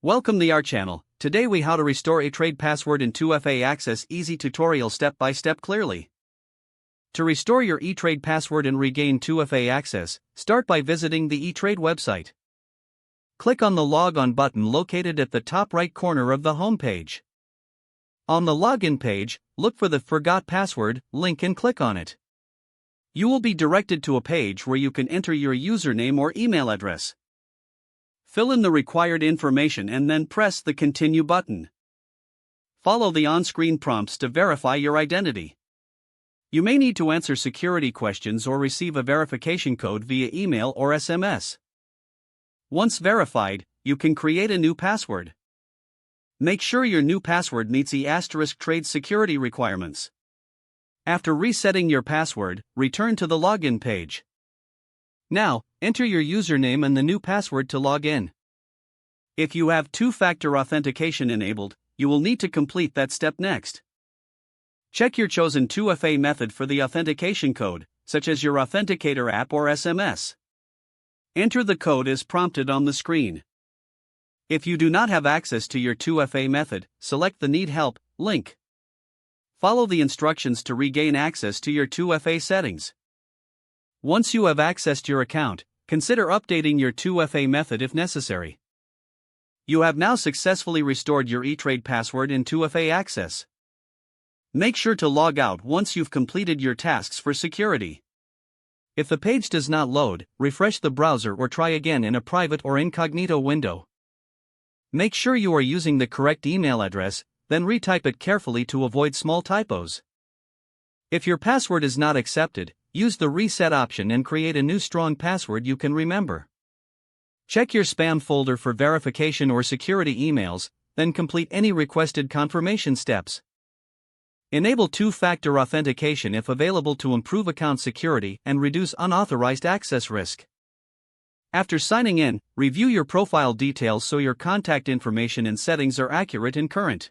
Welcome to our channel. Today we how to restore a trade password in 2FA Access easy tutorial step by step clearly. To restore your eTrade password and regain 2FA access, start by visiting the eTrade website. Click on the Log On button located at the top right corner of the home page. On the login page, look for the Forgot Password link and click on it. You will be directed to a page where you can enter your username or email address. Fill in the required information and then press the Continue button. Follow the on-screen prompts to verify your identity. You may need to answer security questions or receive a verification code via email or SMS. Once verified, you can create a new password. Make sure your new password meets the *trade security requirements. After resetting your password, return to the login page. Now, enter your username and the new password to log in. If you have two-factor authentication enabled, you will need to complete that step next. Check your chosen 2FA method for the authentication code, such as your authenticator app or SMS. Enter the code as prompted on the screen. If you do not have access to your 2FA method, select the Need Help link. Follow the instructions to regain access to your 2FA settings. Once you have accessed your account, consider updating your 2FA method if necessary. You have now successfully restored your eTrade password in 2FA Access. Make sure to log out once you've completed your tasks for security. If the page does not load, refresh the browser or try again in a private or incognito window. Make sure you are using the correct email address, then retype it carefully to avoid small typos. If your password is not accepted, use the reset option and create a new strong password you can remember. Check your spam folder for verification or security emails, then complete any requested confirmation steps. Enable two-factor authentication if available to improve account security and reduce unauthorized access risk. After signing in, review your profile details so your contact information and settings are accurate and current.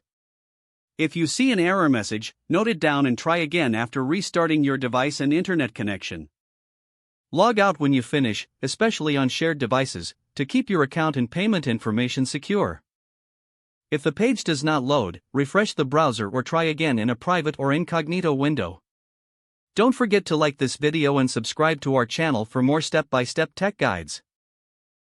If you see an error message, note it down and try again after restarting your device and internet connection. Log out when you finish, especially on shared devices, to keep your account and payment information secure. If the page does not load, refresh the browser or try again in a private or incognito window. Don't forget to like this video and subscribe to our channel for more step-by-step tech guides.